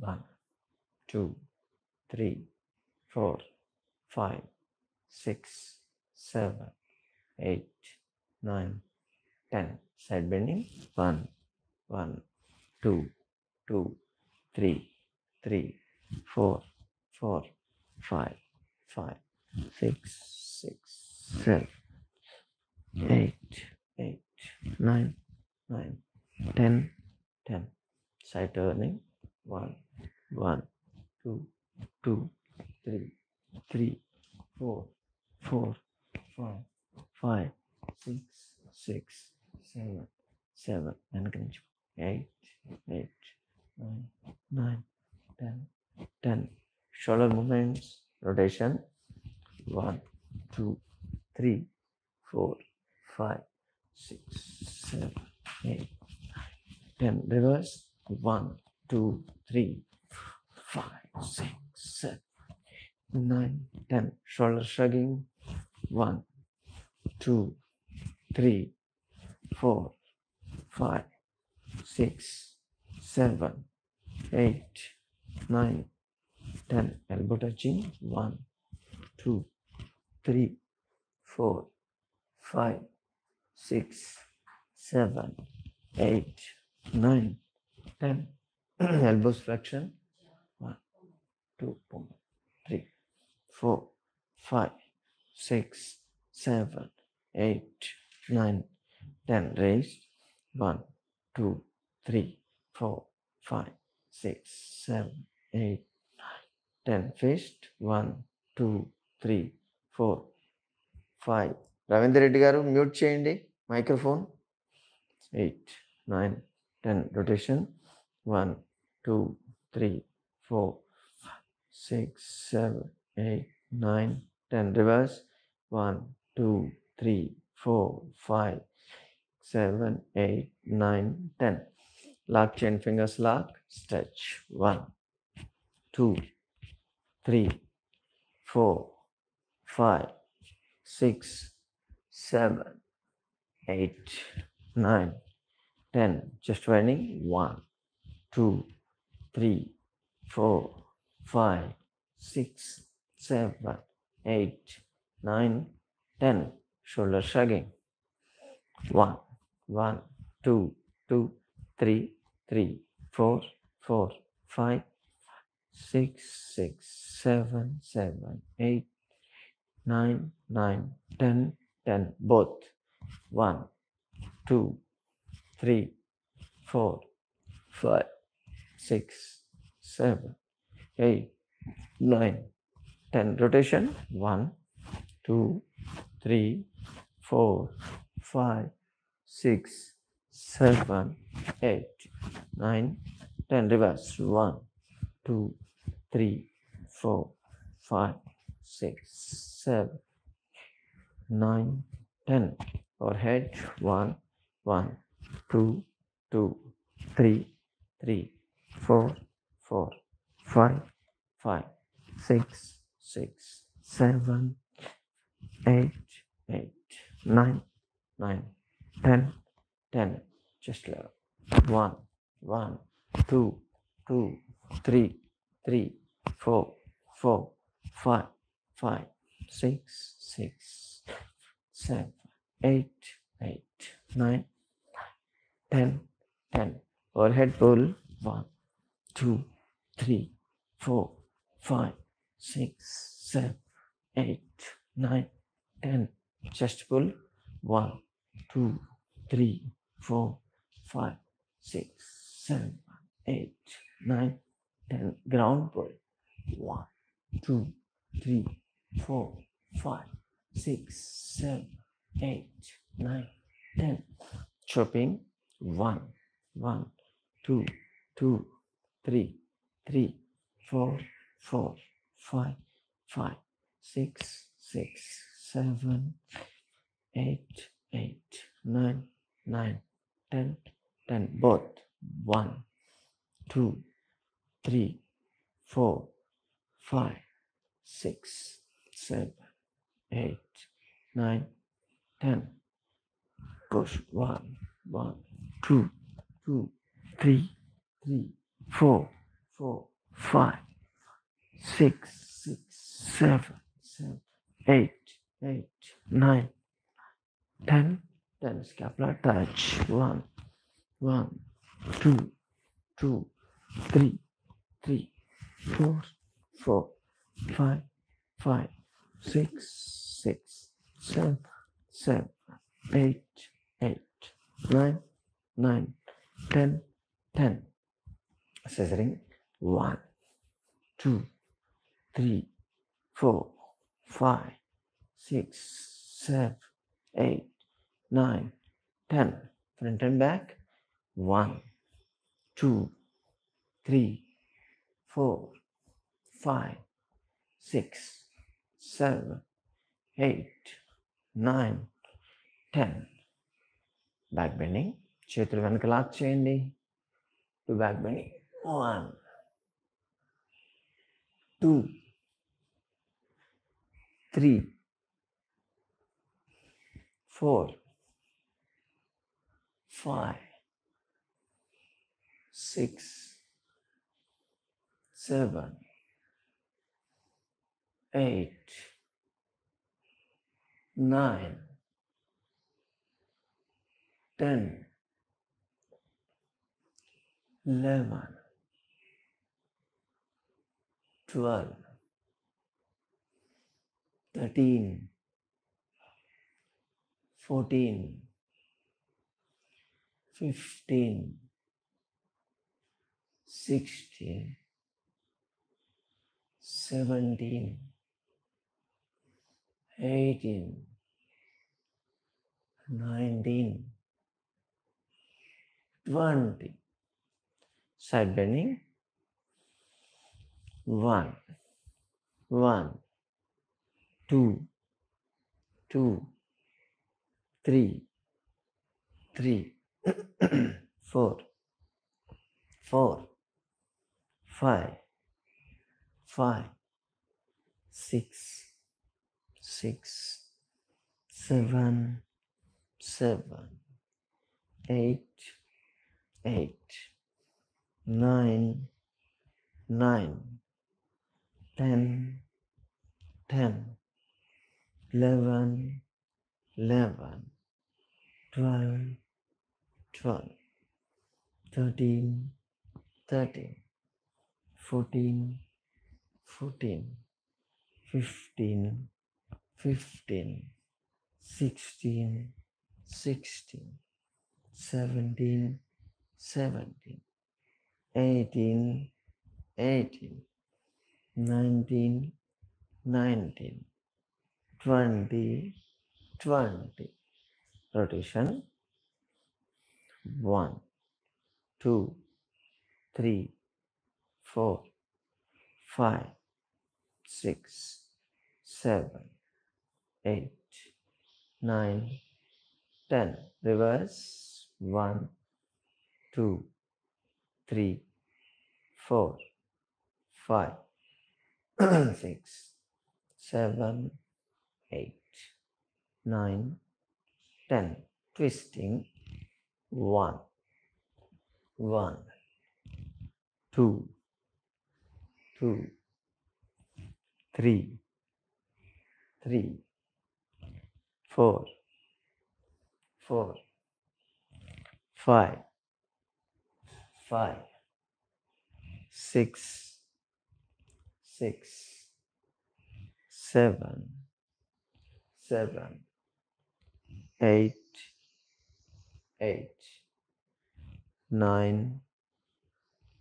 1, 2, 3, 4, 5, 6, 7, 8, 9, 10. Side bending. 1, 1, 2, 2, 3, 3, 4, 4, 5, 5, 6, 6, 7, 8, 8, 9, 9, 10, 10. Side turning. 1, 1, 2, 2, 3, 3, 4, 4, 5, 5, 6, 6, 7, 7. వెనక నుంచి 8, 8, 9, 9, 10, 10. Shoulder movements, rotation. 1, 2, 3, 4, 5, 6, 7, 8, 10. Reverse. 1, 2, 3, 5, 6, 7, 9, 10. Shoulder shrugging. 1, 2, 3, 4, 5, 6, 7, 8, 9, 10. Elbow touching. 1, 2, 3, 4, 5, 6, 7, 8, 9, 10. Elbows flexion. 1, 2, 3, 4, 5, 6, 7, 8, 9, 10. Raised. 1, 2, 3, 4, 5, 6, 7, 8, 9, 10. Fist. 1, 2, 3, 4, 5. Ravinder Reddy గారు mute చేయండి microphone. 8, 9, 10. Rotation. 1, 2, 3, 4, 6, 7, 8, 9, 10. Reverse. 1, 2, 3, 4, 5, 7, 8, 9, 10. Lock chain fingers lock. Stretch. 1, 2, 3, 4, 5, 6, 7, 8, 9, 10. Just winding. 1, 2, 3, 4, 5, 6, 7, 8, 9, 10. Shoulder shrugging. 1, 1, 2, 2, 3, 3, 4, 4, 5, 6, 6, 7, 7, 8, 9, 9, 10, 10. Both. 1, 2, 3, 4, 5, 6, 7, 8, 9, 10. Rotation. 1, 2, 3, 4, 5, 6, 7, 8, 9, 10. Reverse. 1, 2, 3, 4, 5, 6, 7, 9, 10. Overhead. 1, 1, 2, 2, 3, 3, 4, 4, 5, 5, 6, 6, 7, 8, 8, 9, 9, 10, 10. Just 1, 1, 2, 2, 3, 3, 4, 4, 5, 5, 6, 6, 7, 8, 8, 9, 10, 10. Overhead pull. 1, 2, 3, 4, 5, 6, 7, 8, 9, 10. Chest pull. 1, 2, 3, 4, 5, 6, 7, 8, 9, 10. Ground pull. 1, 2, 3, 4, 5, 6, 7, 8, 9, 10. Chopping. 1, 1, 2, 2, 3, 3, 4, 4, 5, 5, 6, 6, 7, 8, 8, 9, 9, 10, 10. Both. 1, 2, 3, 4, 5, 6, 7, 8, 9, 10. Push. 1, 1, 2, 2, 3, 3, 4, 4, 5, 6, 7, 8, 9, 10. 10 scapular touch. 1, 2, 3, 4, 5, 6, 7, 8, 9, 10, 10. Scissoring. 1, 2, 3, 4, 5, 6, 7, 8, 9, 10. Front and back. 1, 2, 3, 4, 5, 6, 7, 8, 9, 10. Back bending. చేతులు వెనక lock చేయండి. To back bending. 1, 2, 3, 4, 5, 6, 7, 8, 9, 10, 11, 12, 13, 14, 15, 16, 17, 18, 19, 20. Side bending. 1, 2, 3, 4, 5, 6, 7, 8, 9, 10, 11, 12, 13, 14, 15, 16, 17, 18, 19, 20. Rotation. 1, 2, 3, 4, 5, 6, 7, 8, 9, 10. Reverse. 1, 2, 3, 4, 5, 6, 7, 8, 9, 10. Twisting. 1, 2, 3, 4, 5, 6, 7, 8,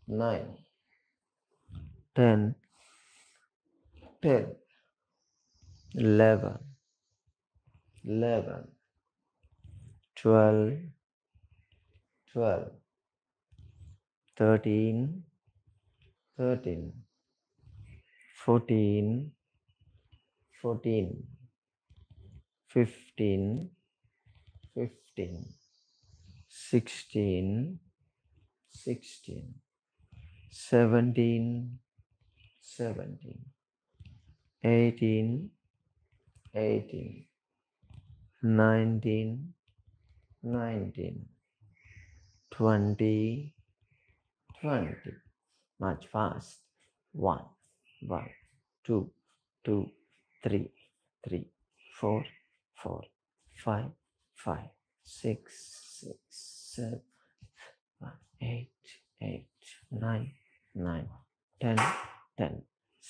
9, 10, 11, 12, 13, 14, 15, 16, 17, 18, 19, 20. March fast. 1, 1, 2, 2, 3, 3, 4, 4, 5, 5, 6, 6, 7, 8, 8, 9, 9, 10, 10.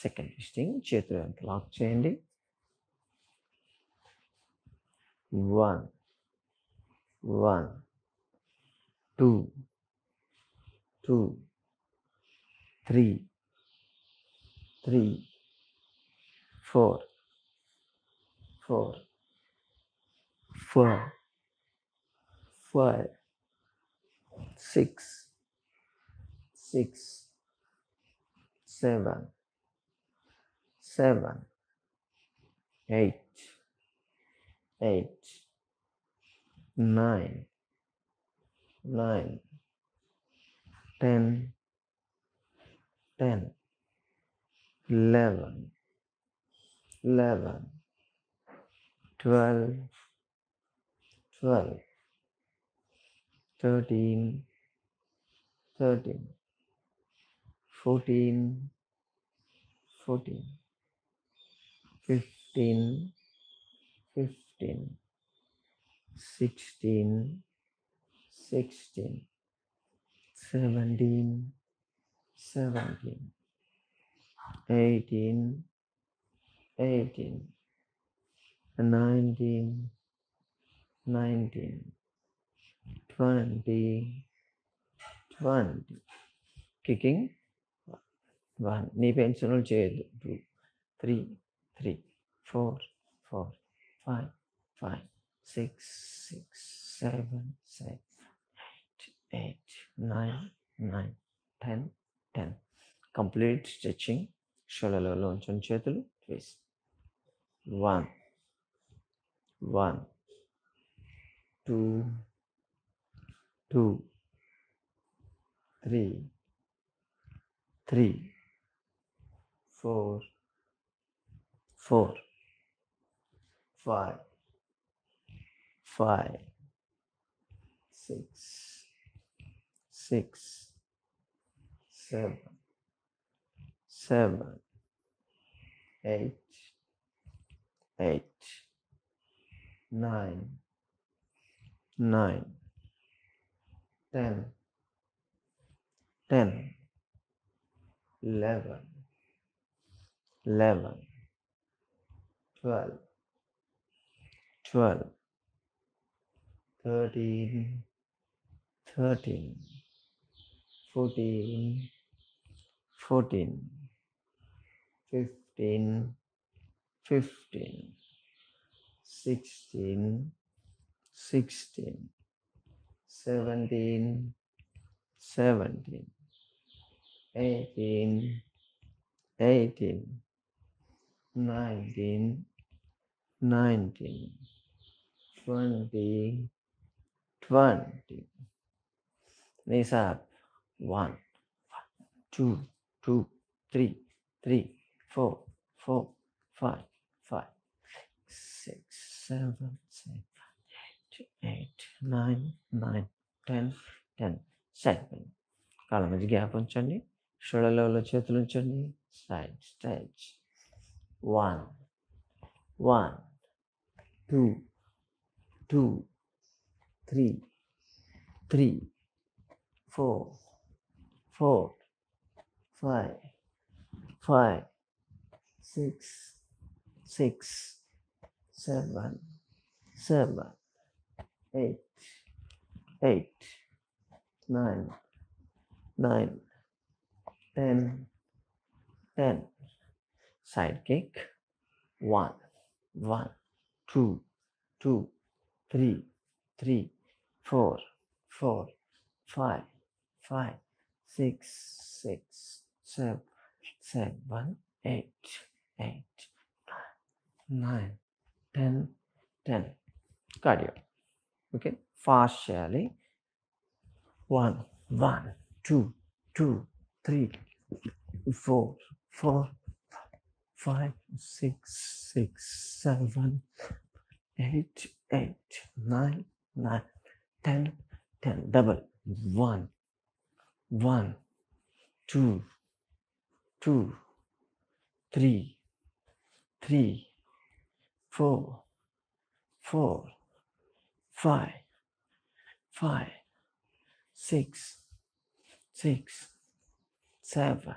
Second twisting చేతులు వెనక lock చేయండి. 1, 1, 2, 2, 3, 3, 4, 4, 5, 5, 6, 6, 7, 7, 8, 8, 9, 9, 10, 10, 11, 11, 12, 12, 13, 13, 14, 14, 15, 15, 16, 16, 17, 17, 18, 18, 19, 19, 20, 20. Kicking. 1. నీ pencil చేయొద్దు. 2, 3, 3, 4, 4, 5, 5, 6, 6, 7, 7, 8, 9, 9, 10, 10. Complete stretching. షోలలో ఉంచండి చేతులు. Twist. 1, 1, 2, 2, 3, 3, 4, 4, 5, 5, 6, 6, 7, 7, 8, 8, 9, 9, 10, 10, 11, 11, 12, 12, 13, 13, 14, 14, 15, 15, 16, 16, 17, 17, 18, 18, 19, 19, 20, 20. Knees up. 1, 2, 2, 3, 3, 4, 4, 5, 5, 6, 7, 8, 9, 9, 10, 10. Side pain. కాళ్ళ మధ్య గ్యాప్ ఉంచండి. షోల్డర్ లెవెల్లో చేతులు ఉంచండి. Side stretch. 1, 1, 2, 2, 3, 3, 4, 4, 5, 5, 6, 6, 7, 7, 8, 8, 9, 9, 10, 10. Side kick. 1, 1, 2, 2, 3, 3, 4, 4, 5, 5, 6, 6, 7, 7, 8, 8, 9, 10, 10. Cardio. Okay. Fast చేయాలి. 1, 1, 2, 2, 3, 4, 4, 5, 6, 6, 7, 8, 8, 9, 9, 10, 10. Double. 1, 1, 2, 2, 3, 3, 4, 4, 5, 5, 6, 6, 7,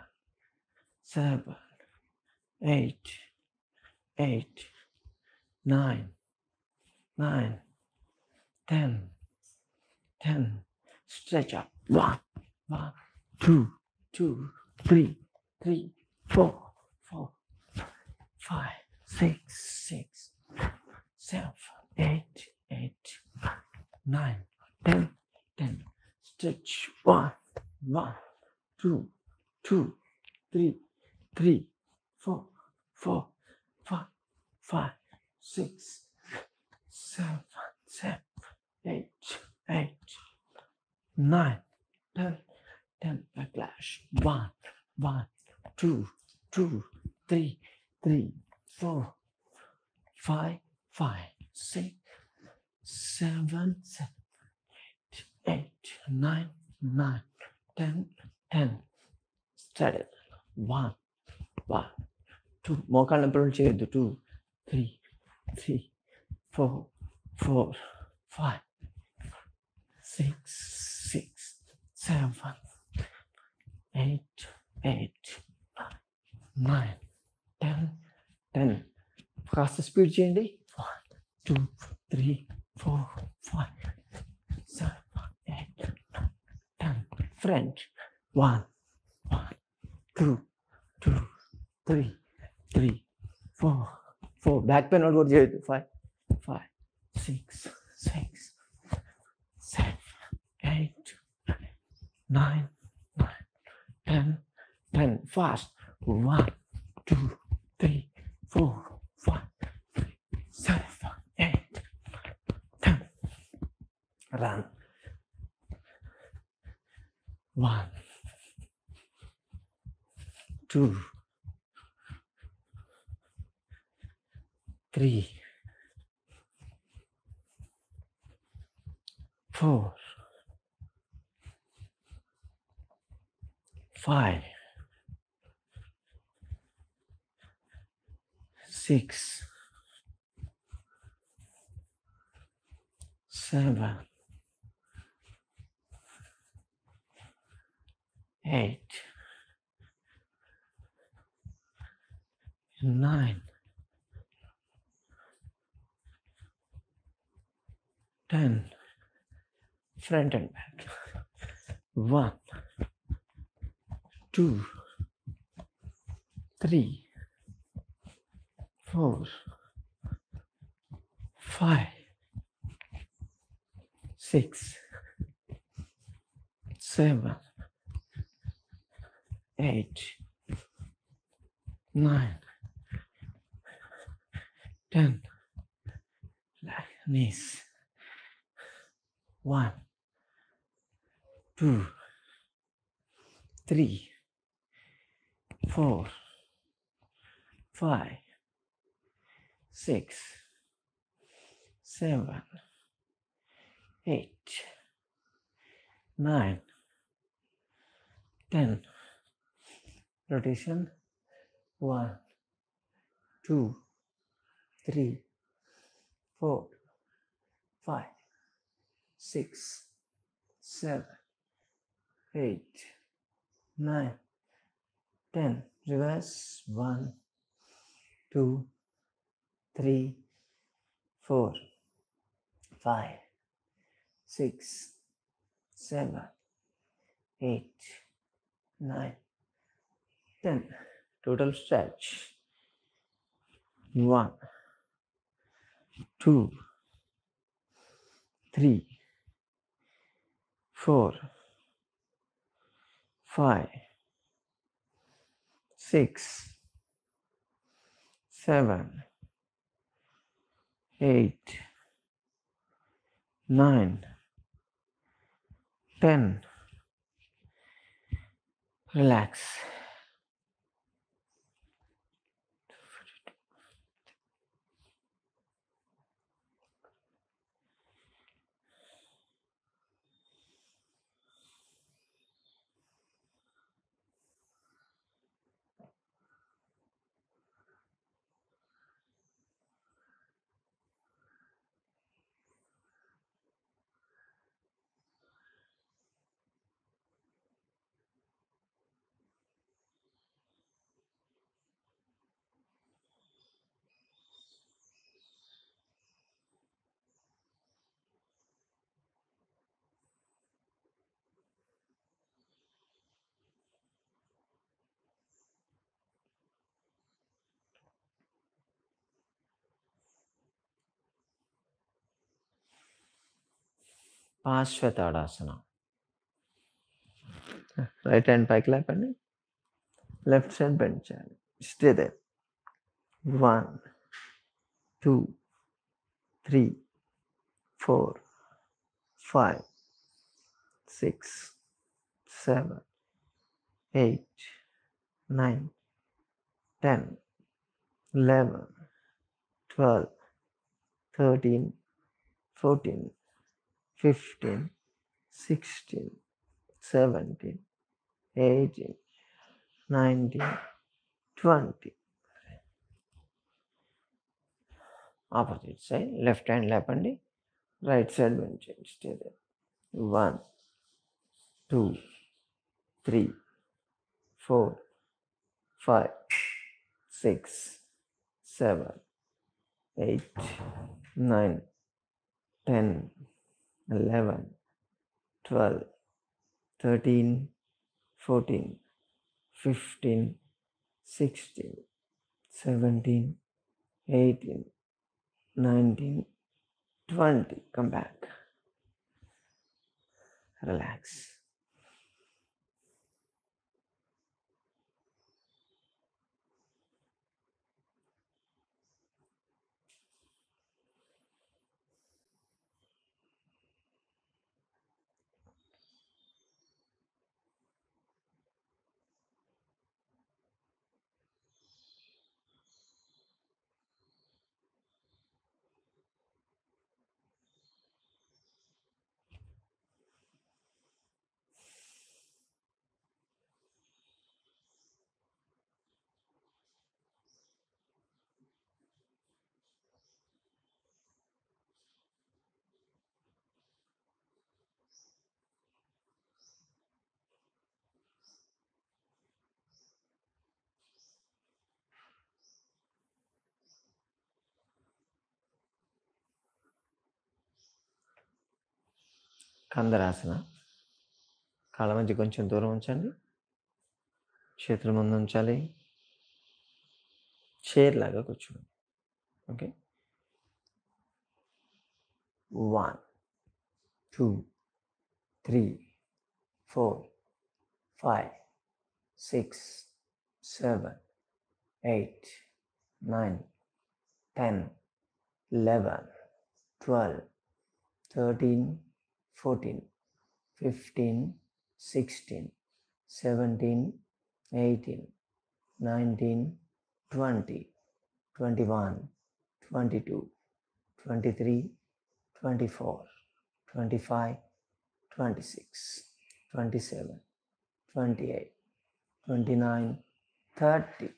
7, 8, 8, 9, 9, 10, 10. Stretch up. 1, 1, 2, 2, 3, 3, 4, 4, 5, 6, 6, 7, 8, 8, 9, 10, 10. Stretch. 1, 1, 2, 2, 3, 3, 4, 4, 5, 5, 6, 7, 7, 8, 8, 9, 10, 10. Backlash. 1, 1, 2, 2, 3, 3, 4, 5, 5, 6, 7, 7, 8, 9, 9, 10, 10. Steady. 1, 1, 2. మోకాళ్ళ నొప్పులు చేయొద్దు. 2, 3, 3, 4, 4, 5, 6, 6, 7, 8, 8, 9, 10, 10. కాస్త స్పీడ్ చేయండి. 1, 2, 3, 4, 5, 7, 8, 10. Front. 1, 1, 2, 2, 3, 3, 4, 4. బ్యాక్ పెయిన్ కూడా చేయొద్దు. 5, 5, 6, 6, 7, 8, 9, 9, 10, 10. Fast. 1, 2, 3, 4, 5, 7, 8, 10. Run. 1, 2, 3, 4, 5, 6, 7, 8, 9, 10. Front and back. 1, 2, 3, 4, 5, 6, 7, 8, 9, 10. Knees. 1, 2, 3, 4, 5, 6, 7, 8, 9, 10. Rotation. 1, 2, 3, 4, 5, 6, 7, 8, 9, 10. Reverse. 1, 2, 3, 4, 5, 6, 7, 8, 9, 10. Total stretch. 1, 2, 3, 4, 5, 6, 7, 8, 9, 10. Relax. పార్శ్వతాడాసన. రైట్ హ్యాండ్ పైకి లేపండి, లెఫ్ట్ సైడ్ బెండ్ చేయాలి. Stay there. 1 2 3 4 5 6 7 8 9 10 11 12 13 14 15 16 17 18 19 20. Opposite side left hand లేపండి, రైట్ సైడ్ బెండ్ చేయండి. Stay there. 1 2 3 4 5 6 7 8 9 10 11 12 13 14 15 16 17 18 19 20. Come back. Relax. కందరాసన. కాళ్ళ మధ్య కొంచెం దూరం ఉంచండి, చేతుల ముందు ఉంచాలి, చైర్ లాగా కూర్చోండి. ఓకే. 1 2 3 4 5 6 7 8 9 10 11 12 13 14 15 16 17 18 19 20 21 22 23 24 25 26 27 28 29 30.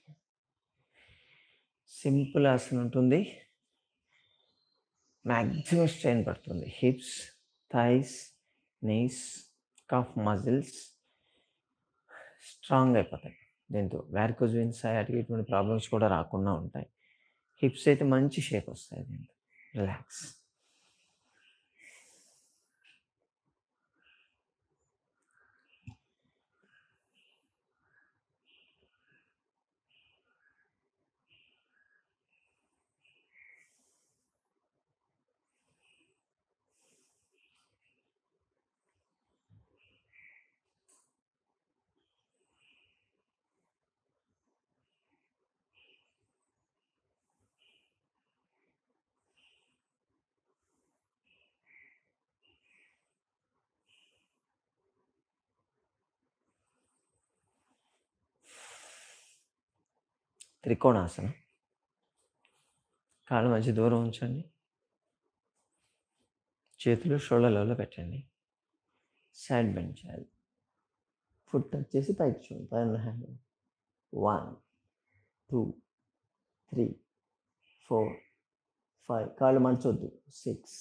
సింపుల్ ఆసనం ఉంటుంది. మ్యాక్సిమం స్ట్రెయిన్ పడుతుంది. Hips, thighs, knees, calf muscles strong అయిపోతాయి. దీంతో వారికోజ్ వెయిన్స్, సయాటికా ఇటువంటి ప్రాబ్లమ్స్ కూడా రాకుండా ఉంటాయి. హిప్స్ అయితే మంచి షేప్ వస్తాయి దీంతో. రిలాక్స్. త్రికోణాసనం. కాళ్ళ మధ్య దూరం ఉంచండి, చేతులు షోల్డర్లలో పెట్టండి, సైడ్ బెండ్ చేయాలి, ఫుట్ టచ్ చేసి పైకి చూడండి, పైన హ్యాండ్. 1 2 3 4 5. కాళ్ళు మంచొద్దు. 6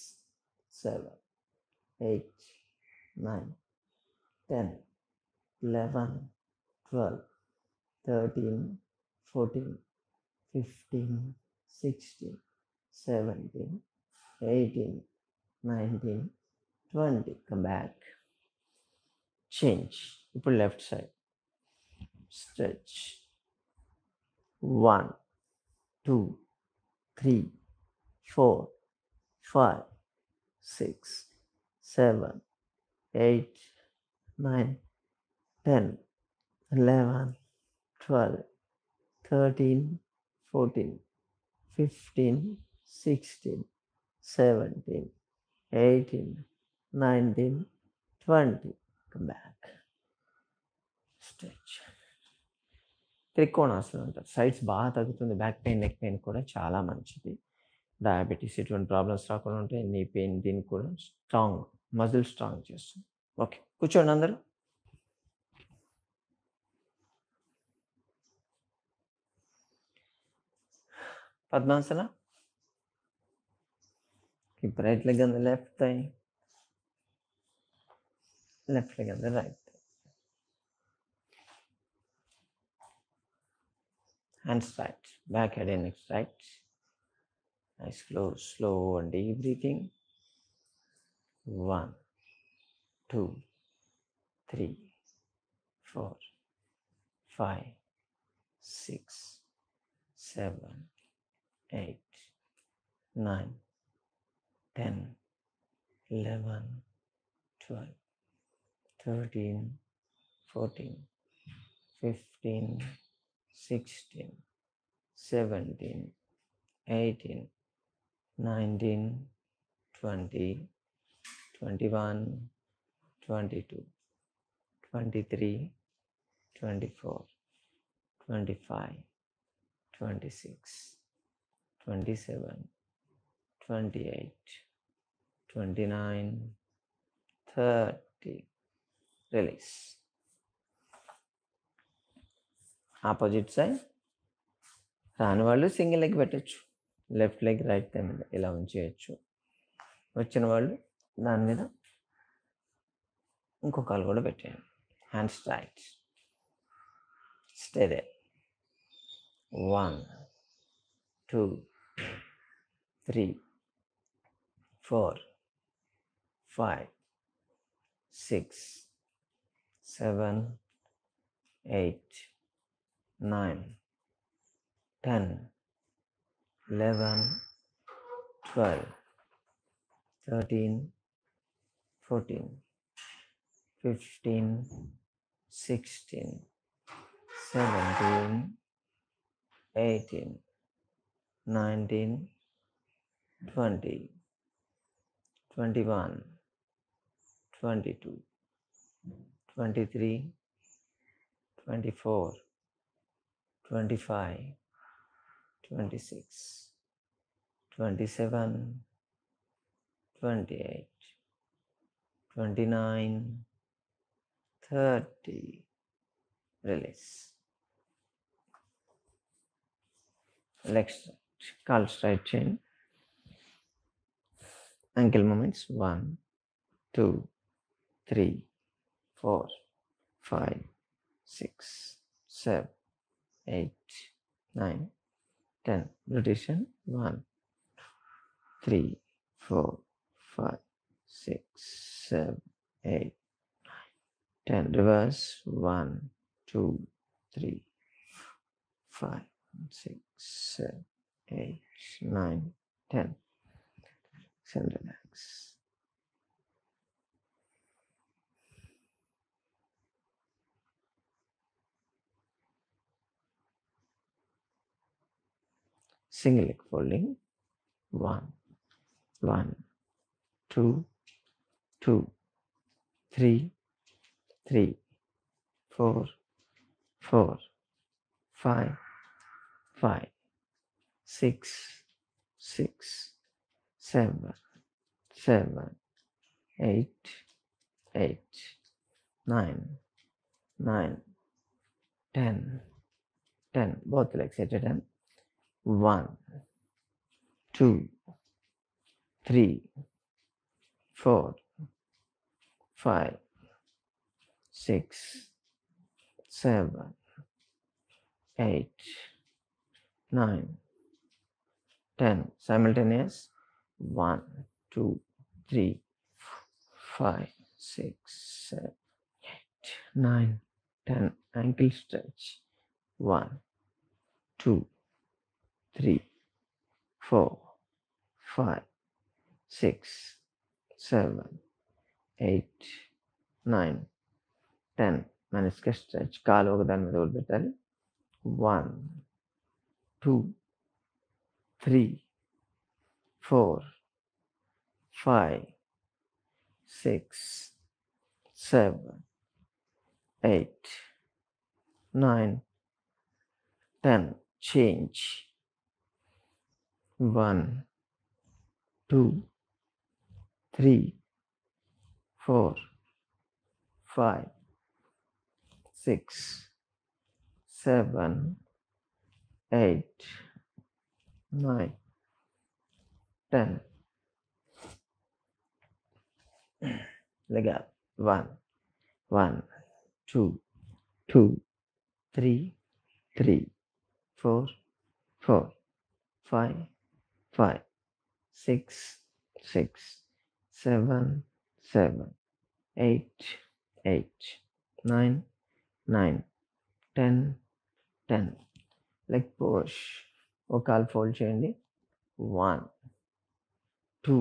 7 8 9 10 11 12 13 14 15 16 17 18 19 20. Come back. Change. ఇప్పుడు left side stretch. 1 2 3 4 5 6 7, 8, 9, 10, 11, 12, 13, 14, 15, 16, 17, 18, 19, 20. Come back. Stretch. త్రికోణాసనం అంటారు. సైడ్స్ బాగా తగ్గుతుంది. బ్యాక్ పెయిన్, నెక్ పెయిన్ కూడా చాలా మంచిది. డయాబెటీస్ ఇటువంటి ప్రాబ్లమ్స్ రాకుండా ఉంటాయి. నీ పెయిన్ దీనికి కూడా స్ట్రాంగ్, మజిల్ స్ట్రాంగ్ చేస్తుంది. ఓకే, కూర్చోండి అందరూ. Padmasana. Keep right leg on the left thigh, left leg on the right thigh. Hands right, back, head and neck right. Nice, slow and deep breathing. 1, 2, 3, 4, 5, 6, 7, 8, 9, 10, 11, 12, 13, 14, 15, 16, 17, 18, 19, 20, 21, 22, 23, 24, 25, 26, 27, 28, 29, 30. Release. Opposite side. రాని వాళ్ళు single leg పెట్టచ్చు. Left leg right thigh మీద ఇలా ఉంచేయచ్చు. వచ్చిన వాళ్ళు దాని మీద ఇంకో కాలు కూడా పెట్టేయండి. Hands right. Stay they. 1, 2, 3, 4, 5, 6, 7, 8, 9, 10, 11, 12, 13, 14, 15, 16, 17, 18, 19, 20, 21, 22, 23, 24, 25, 26, 27, 28, 29, 30. Release. Legs straight, calf straight chain. Ankle movements. 1, 2, 3, 4, 5, 6, 7, 8, 9, 10. Rotation. 1, 3, 4, 5, 6, 7, 8, 10. Reverse. 1, 2, 3, 5, 6, 7, 8, 9, 10. And relax. Single leg folding. 1, 1, 2, 2, 3, 3, 4, 4, 5, 5, 6, 6, 7, 7, 8, 8, 9, 9, 10, 10. Both legs at a time. 1, 2, 3, 4, 5, 6, 7, 8, 9, 10. Simultaneous. 1, 2, 3, 5, 6, 7, 8, 9, 10. Ankle stretch. 1, 2, 3, 4, 5, 6, 7, 8, 9, 10. మనసుగా stretch. కాలు ఒక దాని మీద వదిలిపెట్టాలి. 1, 2, 3, 4, 5, 6, 7, 8, 9, 10. Change. 1, 2, 3, 4, 5, 6, 7, 8, 9, 10. Leg up. 1, 1, 2, 2, 3, 3, 4, 4, 5, 5, 6, 6, 7, 7, 8, 8, 9, 9, 10, 10. Leg push. ఒక కాలు fold చేయండి. 1, 2,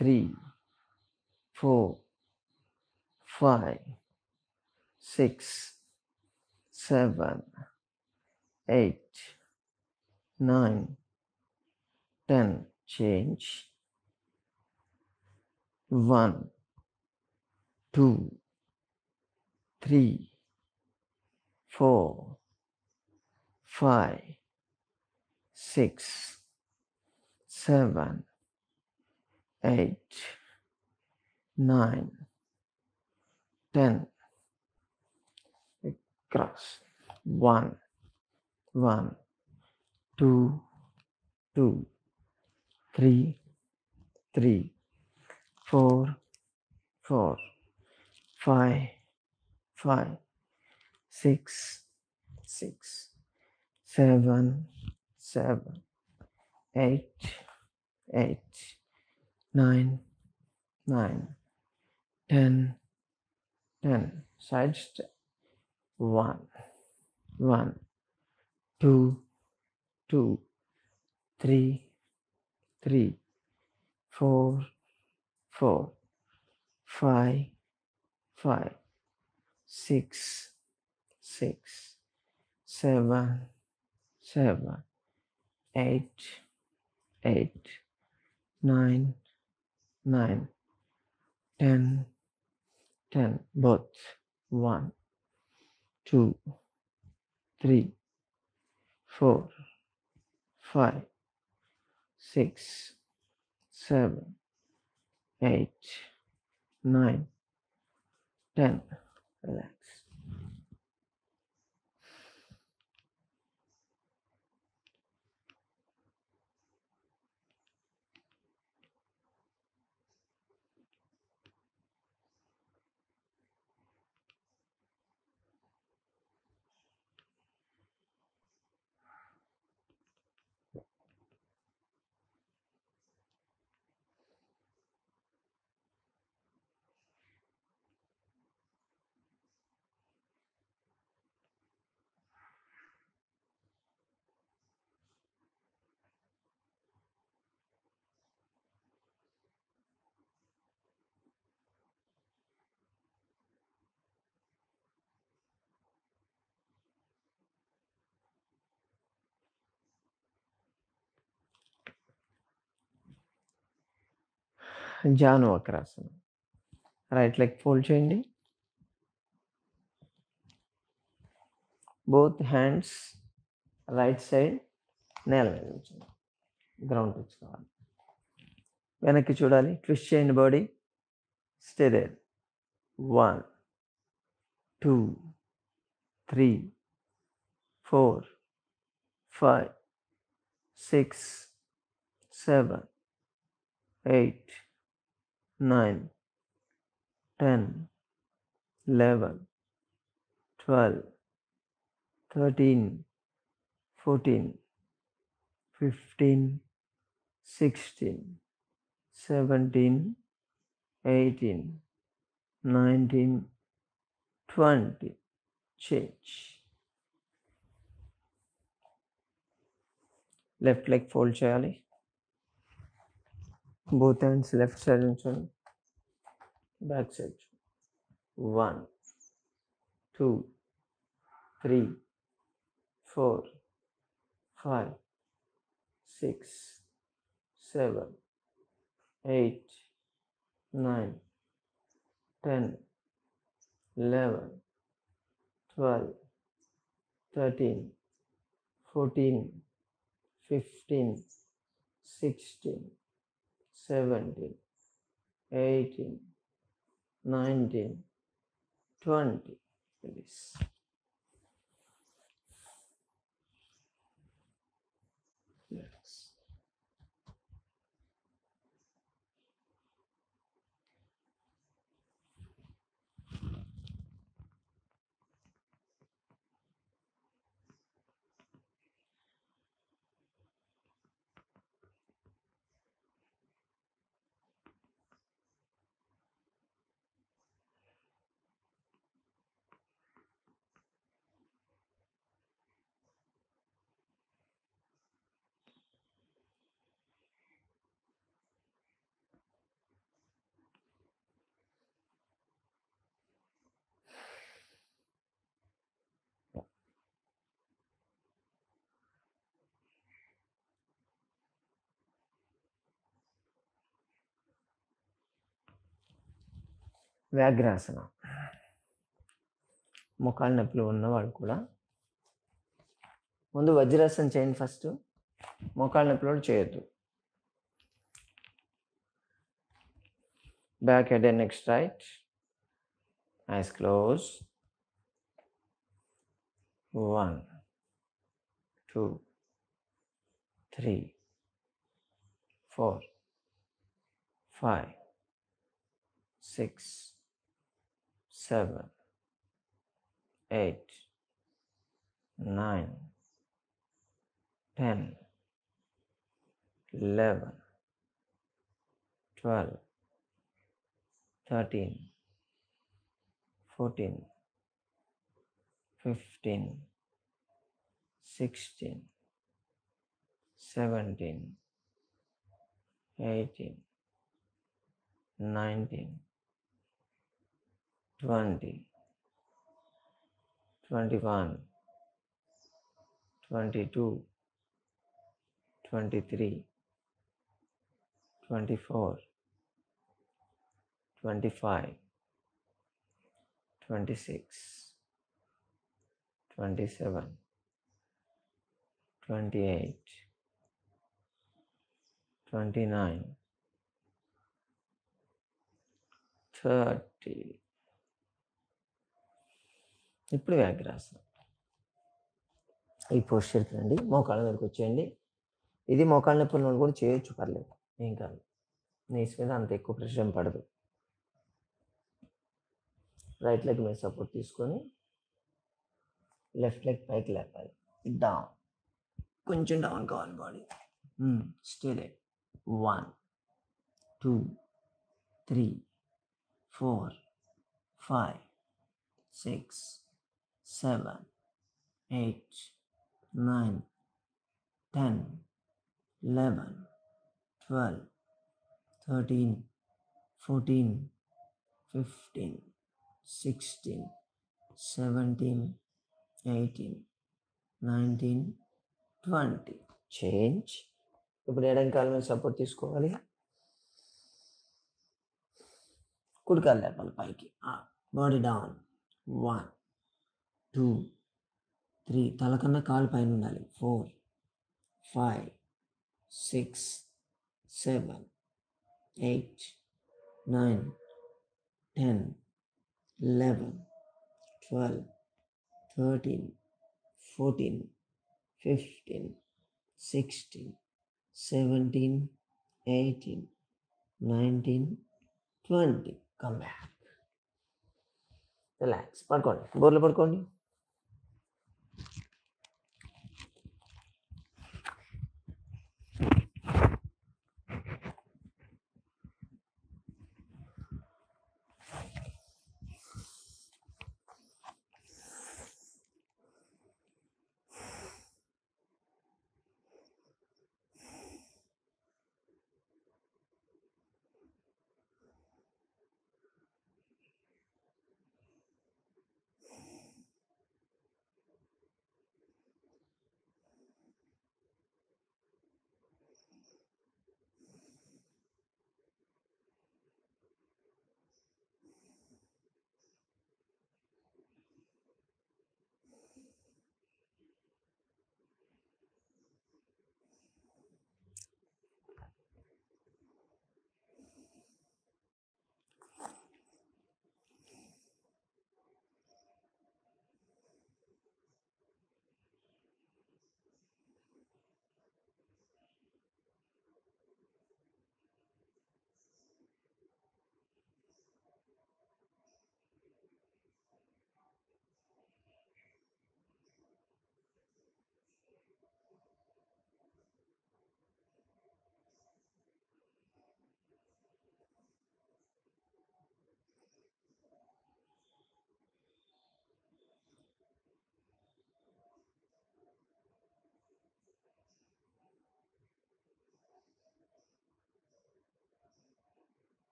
3, 4, 5, 6, 7, 8, 9, 10. Change. 1, 2, 3, 4, 5, 6, 7, 8, 9, 10. Cross. 1, 1, 2, 2, 3, 3, 4, 4, 5, 5, 6, 6, 7, 7, 8, 8, 9, 9, 10, 10. Side step. 1, 1, 2, 2, 3, 3, 4, 4, 5, 5, 6, 6, 7, 7, 8, 8, 9, 9, 10, 10. Both. 1, 2, 3, 4, 5, 6, 7, 8, 9, 10. Relax. జాను వక్రాసనం. రైట్ లెగ్ ఫోల్డ్ చేయండి. బోత్ హ్యాండ్స్ రైట్ సైడ్ నేల మీద ఉంచండి. గ్రౌండ్ టచ్ కావాలి. వెనక్కి చూడాలి. ట్విస్ట్ చేయండి body. Stay there. 1, 2, 3, 4, 5, 6, 7, 8, 9, 10, 11, 12, 13, 14, 15, 16, 17, 18, 19, 20. Change. Left leg fold చేయాలి. బోత్ హ్యాండ్స్ లెఫ్ట్ సైడ్ ఉంచండి. Back side 1 2 3 4 5 6 7 8 9 10 11 12 13 14 15 16 17 18 19 20. Release. Relax. వ్యాఘ్రాసన. మోకాళ్ళ నొప్పులు ఉన్నవాడు కూడా ముందు వజ్రాసనం చేయండి. ఫస్ట్ మోకాళ్ళ నొప్పులు చేయొద్దు. Back, head and neck straight. Eyes closed. 1 2 3 4 5 6 7 8 9 10 11 12 13 14 15 16 17 18 19 20 21 22 23 24 25 26 27 28 29 30. ఇప్పుడు వ్యాఘ్రాసనం. ఈ పోస్చర్కి రండి. మోకాళ్ళ మీదకి వచ్చేయండి. ఇది మోకాళ్ళ నొప్పి ఉన్న వాళ్ళు కూడా చేయొచ్చు, పర్లేదు, ఏం కాదు. నీస్ మీద అంత ఎక్కువ ప్రెషర్ పడదు. రైట్ లెగ్ మీద సపోర్ట్ తీసుకొని లెఫ్ట్ లెగ్ పైకి లేపాలి. డౌన్, కొంచెం డౌన్ కావాలి బాడీ. Stay there. 1 2 3 4 5 6 7 8 9 10 11 12 13 14 15 16 17 18 19 20. చేంజ్. ఇప్పుడు ఎడం కాలు మీద సపోర్ట్ తీసుకోవాలి. కుడికాలు లేపాలి పైకి. Body down. 1 2 3, తల కన్నా కాలు పైన ఉండాలి. 4 5 6 7 8 9 10 11 12 13 14 15 16 17 18 19 20. Come back. రిలాక్స్. పడుకోండి, బోర్లో పడుకోండి.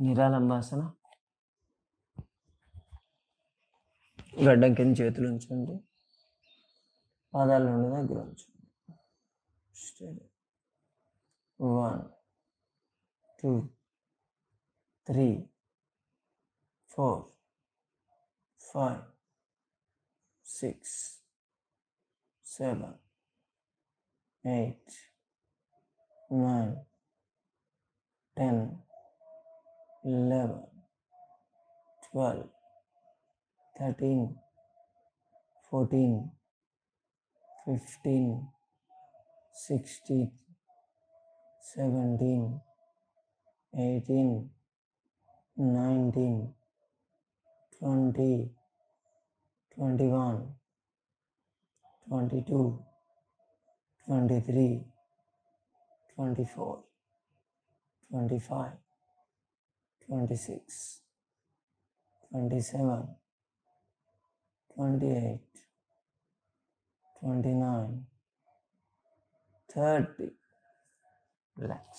నిరాలంబాసన. గడ్డం కింద చేతులు ఉంచండి, పాదాల నుండి దగ్గర ఉంచండి. 1 2 3 4 5 6 7 8 9 10 11 12 13 14 15 16 17 18 19 20 21 22 23 24 25 26 27 28 29 30. Relax.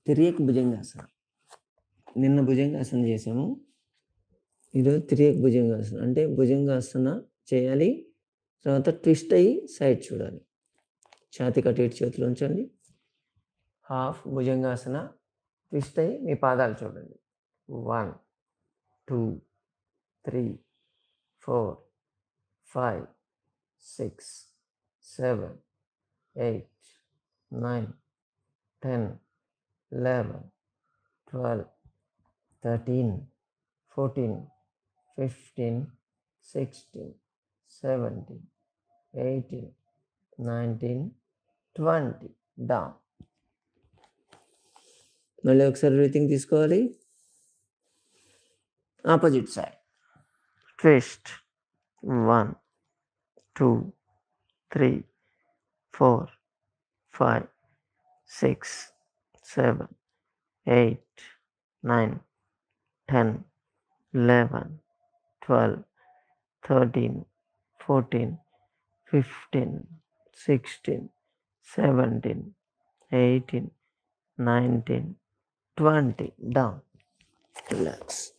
తిరియక్ భుజంగాసన. నిన్న భుజంగాసన చేసాము, ఈరోజు తిరియక్ భుజంగాసన. అంటే భుజంగాసన చేయాలి, తర్వాత ట్విస్ట్ అయ్యి సైడ్ చూడాలి. ఛాతి కట్టేటి చేతులు ఉంచండి, హాఫ్ భుజంగాసన, ట్విస్ట్ అయ్యి మీ పాదాలు చూడండి. 1 2 3 4 5 6 7 8 9 10 11 12 13 14 15 16 17 18 19 20. డౌన్. మళ్ళీ ఒకసారి బ్రీతింగ్ తీసుకోవాలి. Opposite side. Twist. 1 2 3 4 5 6 7 8 9 10 11 12 13 14 15 16 17 18 19 20. Down. Relax.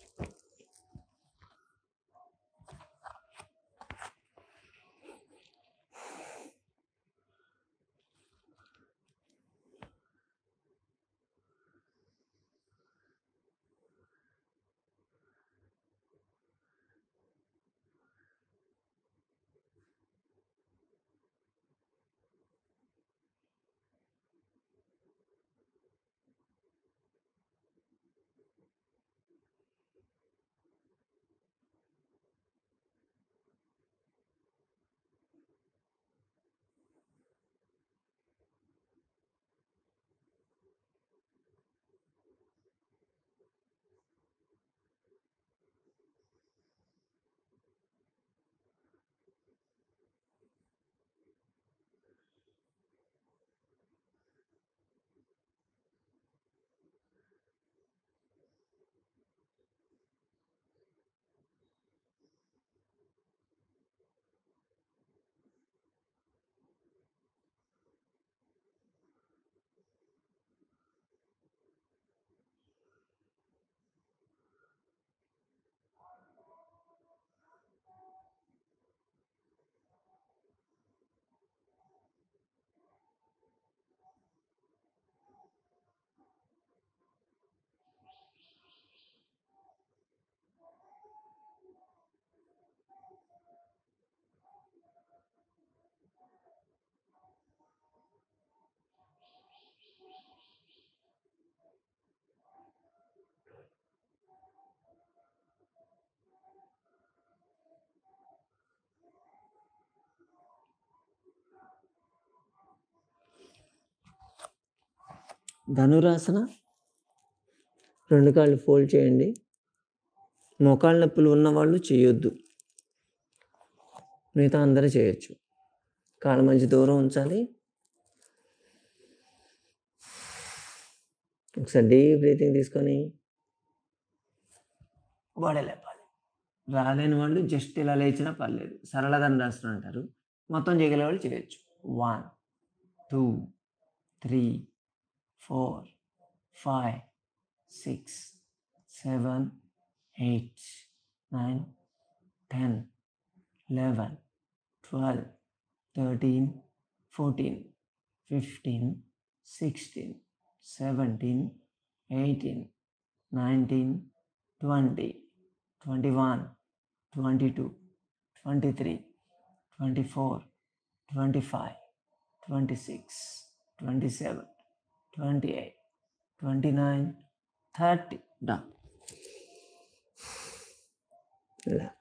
Dhanurasana. 2 కాళ్ళు ఫోల్డ్ చేయండి. మోకాళ్ళ నొప్పులు ఉన్నవాళ్ళు చేయొద్దు, మిగతా అందరూ చేయొచ్చు. కాళ్ళ మధ్య దూరం ఉంచాలి. ఒకసారి డీప్ బ్రీతింగ్ తీసుకొని బాడీ లేపాలి. రాలేని వాళ్ళు జస్ట్ ఇలా లేచినా పర్లేదు. సరళ ధనురాసనం అంటారు. మొత్తం చేయగల వాళ్ళు చేయొచ్చు. 1 2 3 4 5 6 7 8 9 10 11 12 13 14 15 16 17 18 19 20 21 22 23 24 25 26 27 28 29 30. Done. Relax.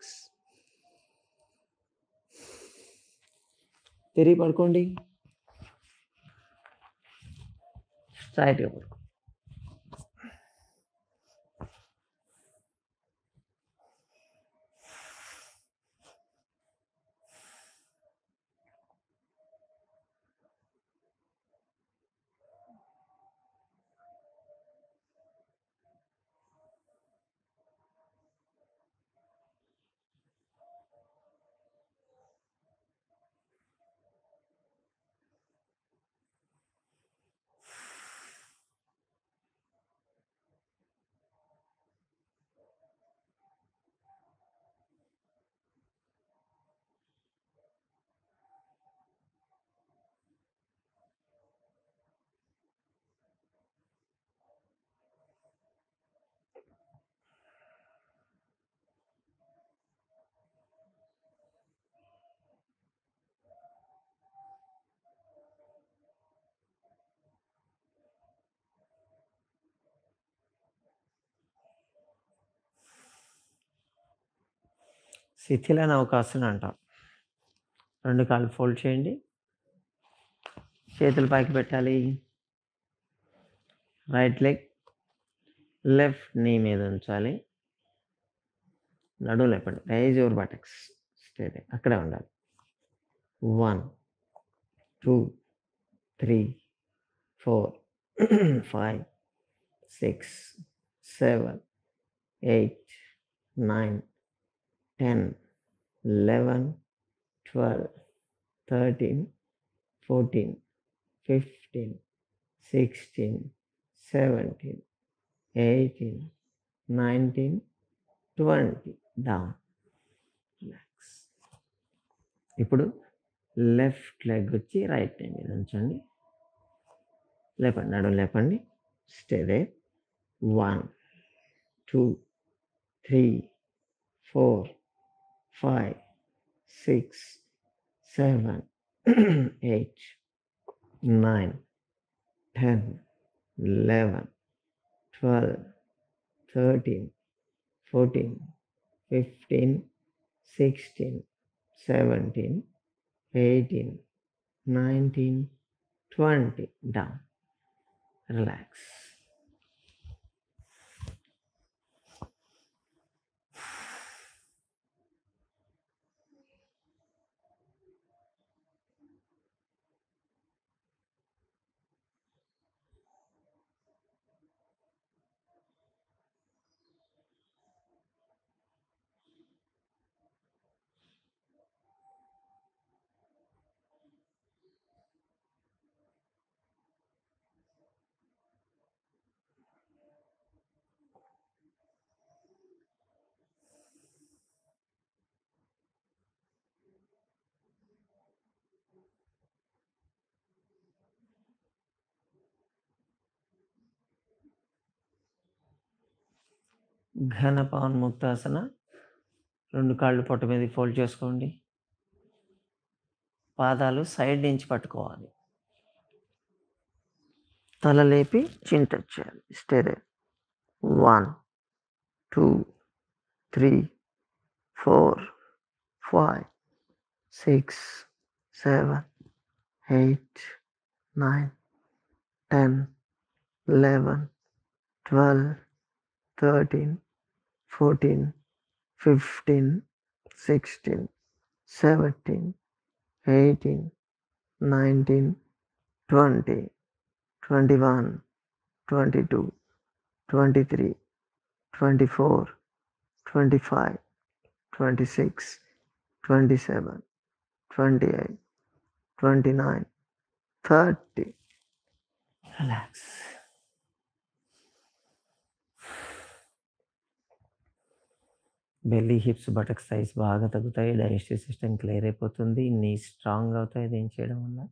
తిరిగి పడుకోండి. స్ట్రైట్గా పడుకో. శిథిల నౌకాసన అంటాం. 2 కాళ్ళు ఫోల్డ్ చేయండి. చేతులు పైకి పెట్టాలి. రైట్ లెగ్ లెఫ్ట్ నీ మీద ఉంచాలి. నడుము లేపండి. Rise your buttocks. స్టే అక్కడే ఉండాలి. 1 2 3 4 5 6 7 8 9 10 11 12 13 14 15 16 17 18 19 20. డౌన్. రిలాక్స్. ఇప్పుడు లెఫ్ట్ లెగ్ వచ్చి రైట్ లెగ్ మీద ఉంచండి. లేపండి, నడుము లేపండి. Stay they. 1 2 3 4 5 6 7 8 9 10 11 12 13 14 15 16 17 18 19 20. Down. Relax. ఘన పవన్ముక్తాసన. 2 కాళ్ళు పొట్ట మీద ఫోల్డ్ చేసుకోండి. పాదాలు సైడ్ నుంచి పట్టుకోవాలి. తల లేపి చిన్ టచ్ చేయాలి. Stay they. 1 2 3 4 5 6 7 8 9 10 11, 12, 13, 14, 15, 16, 17, 18, 19, 20, 21, 22, 23, 24, 25, 26, 27, 28, 29, 30. Relax. Belly, hips, buttock size బాగా తగ్గుతాయి. డైజెస్టివ్ సిస్టమ్ క్లియర్ అయిపోతుంది. నీ స్ట్రాంగ్ అవుతాయి దీన్ని చేయడం వల్ల.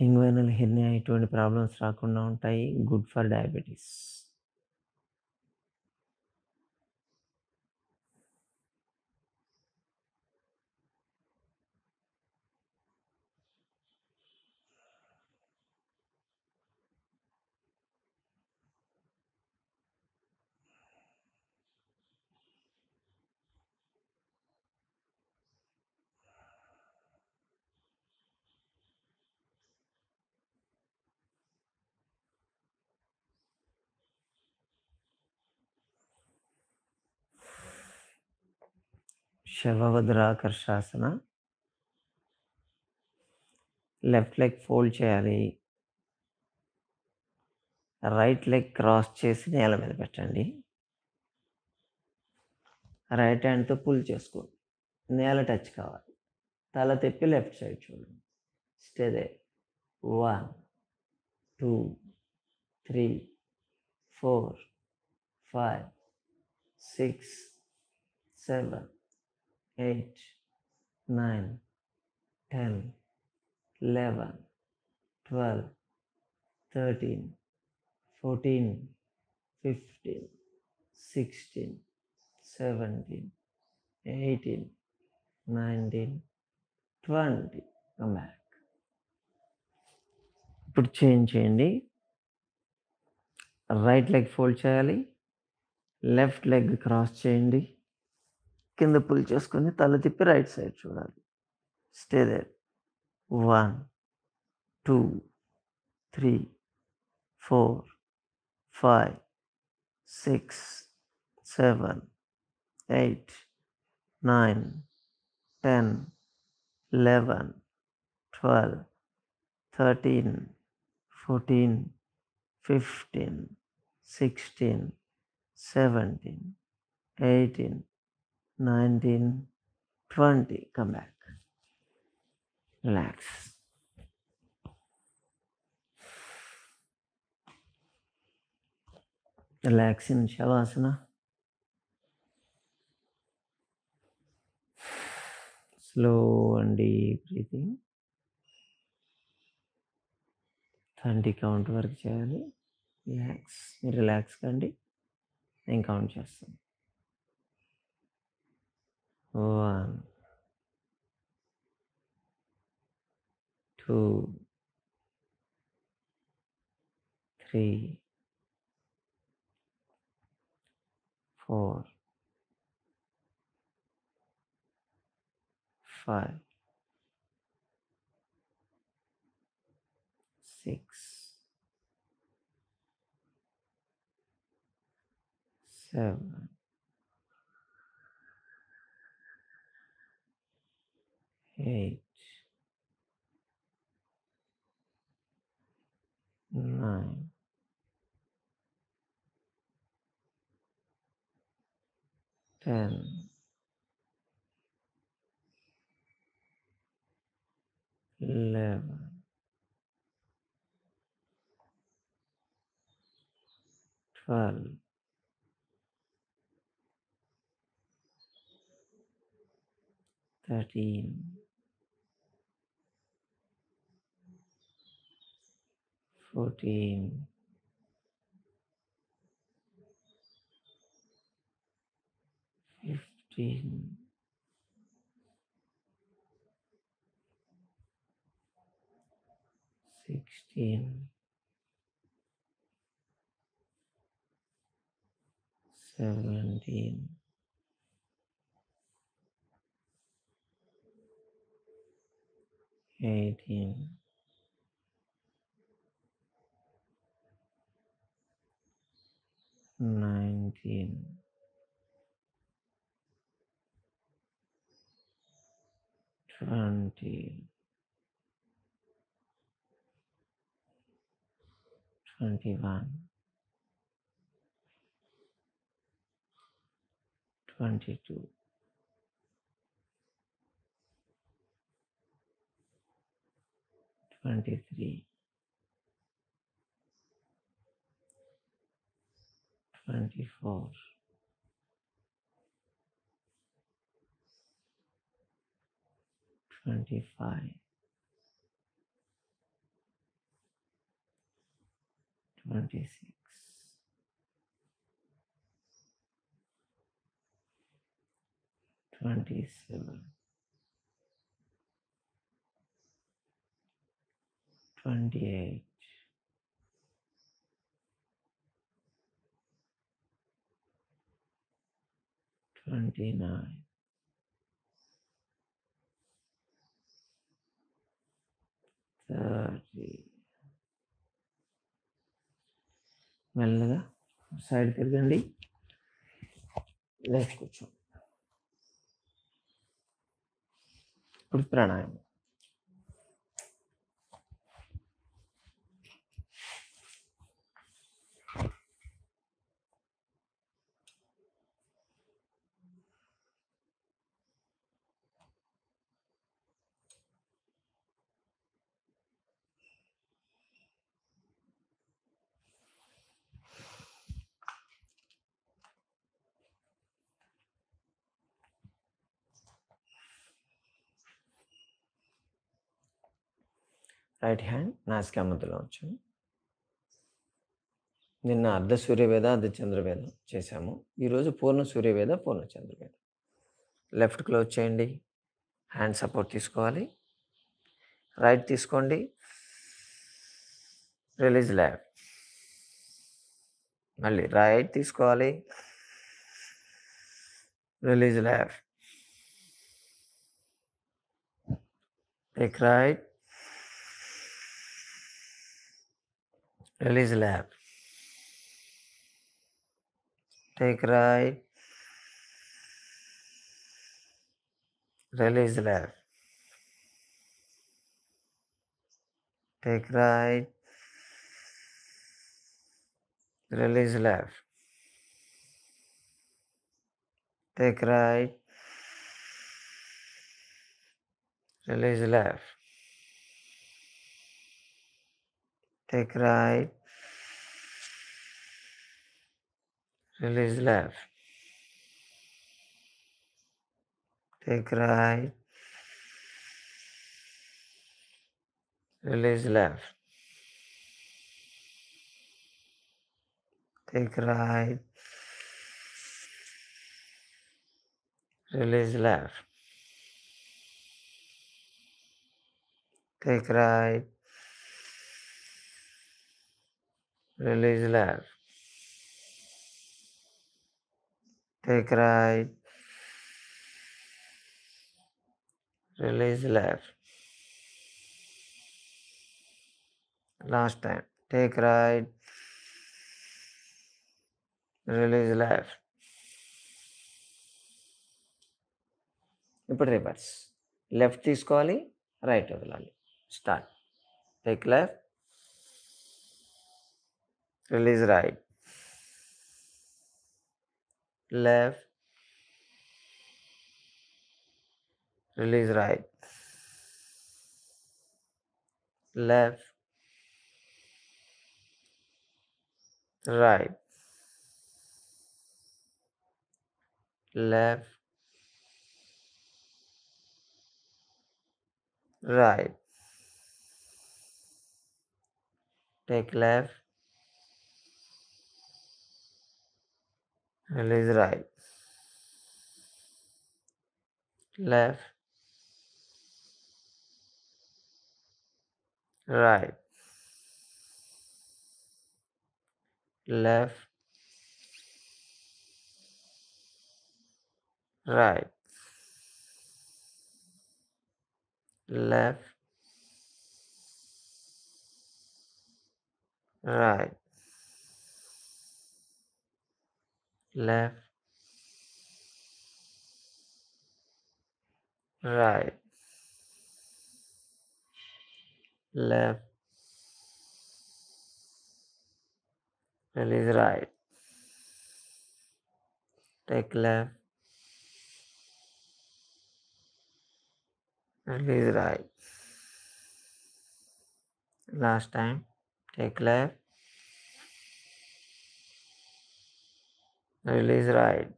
ఇంగ్వైనల్ హెర్నియా ఇటువంటి ప్రాబ్లమ్స్ రాకుండా ఉంటాయి. Good for diabetes. శవవద్రాకర్షాసన. లెఫ్ట్ లెగ్ ఫోల్డ్ చేయాలి. రైట్ లెగ్ క్రాస్ చేసి నేల మీద పెట్టండి. రైట్ హ్యాండ్తో పుల్ చేసుకోండి. నేల టచ్ కావాలి. తల తిప్పి లెఫ్ట్ సైడ్ చూడండి. Stay they. 1, 2, 3, 4, 5, 6, 7, 8, 9, 10, 11, 12, 13, 14, 15, 16, 17, 18, 19, 20. Come back. ఇప్పుడు చేంజ్ చేయండి. రైట్ లెగ్ ఫోల్డ్ చేయాలి. లెఫ్ట్ లెగ్ క్రాస్ చేయండి. కింద పుల్ చేసుకొని తల తిప్పి రైట్ సైడ్ చూడాలి. Stay there. 1, 2, 3, 4, 5, 6, 7, 8, 9, 10, 11, 12, 13, 14, 15, 16, 17, 18, 19, 20. Come back. Relax. Relax in Shavasana. Slow and deep breathing. 30 count వరకు చేయాలి. రిలాక్స్. మీరు రిలాక్స్ కండి. నేను కౌంట్ చేస్తాను. 1, 2, 3, 4, 5, 6, 7, 8, 9, 10, 11, 12, 13, 14, 15, 16, 17, 18, 19, 20, 21, 22, 23, 24, 25, 26, 27, 28, 29, 30. మెల్లగా సైడ్ తిరగండి, లేచి కూర్చో. ఇప్పుడు ప్రాణాయామం. రైట్ హ్యాండ్ నాసికా మధ్యలో ఉంచండి. నిన్న అర్ధ సూర్యవేద, అర్ధ చంద్రవేద చేశాము. ఈరోజు పూర్ణ సూర్యవేద, పూర్ణ చంద్రవేద. లెఫ్ట్ క్లోజ్ చేయండి, హ్యాండ్ సపోర్ట్ తీసుకోవాలి. రైట్ తీసుకోండి, రిలీజ్ లెఫ్ట్. మళ్ళీ రైట్ తీసుకోవాలి, release left. Take right, release left. Take right, release left. Take right, release left. Take right, release left. Take right, release left. Take right, release left. Take right, release left. Take right, release left. Take right, release left. Last time. Take right, release left. ఇప్పుడు reverse. Left తీసుకోవాలి, right వదలాలి. Start. Take left, release right. Left, release right. Left, right. Left, right. Take left, release right. Left, right. Left, right. Left, right. left, right, left, release right, take left, release right. Last time, take left, release right.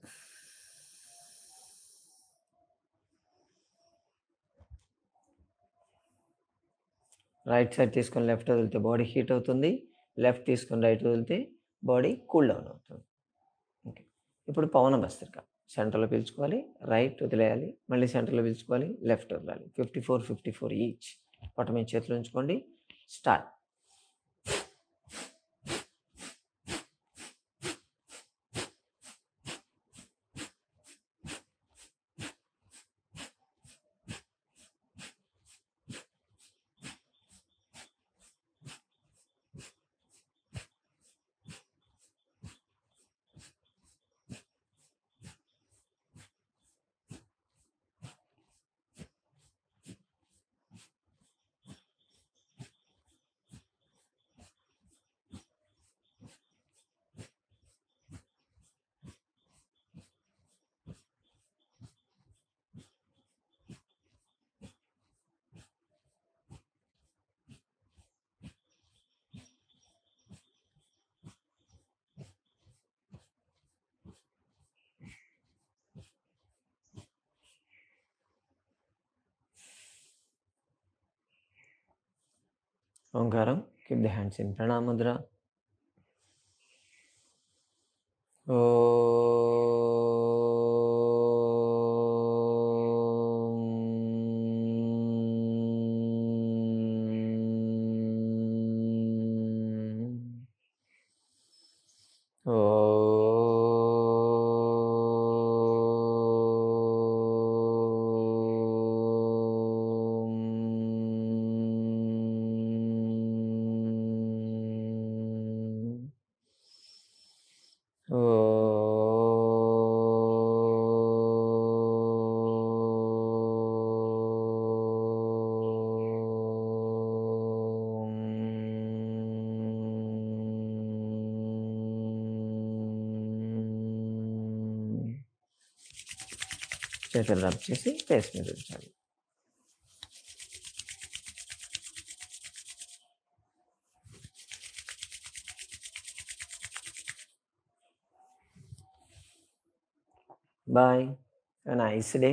Right side తీసుకొని left వదిలితే body heat అవుతుంది, left తీసుకొని right వదిలితే body cool down అవుతుంది. Okay, ఇప్పుడు పవన భస్త్రిక. సెంటర్లో పీల్చుకోవాలి, right వదిలేయాలి, మళ్ళీ సెంటర్లో పీల్చుకోవాలి, లెఫ్ట్ వదలాలి. 54 ఈచ్. పొట్ట మీద చేతులు ఉంచుకోండి. Start. Omkaram. Keep the hands in ప్రణామ Mudra. చేతులు రబ్ చేసి ఫేస్ మీద ఉంచాలి. బాయ్. Nice day.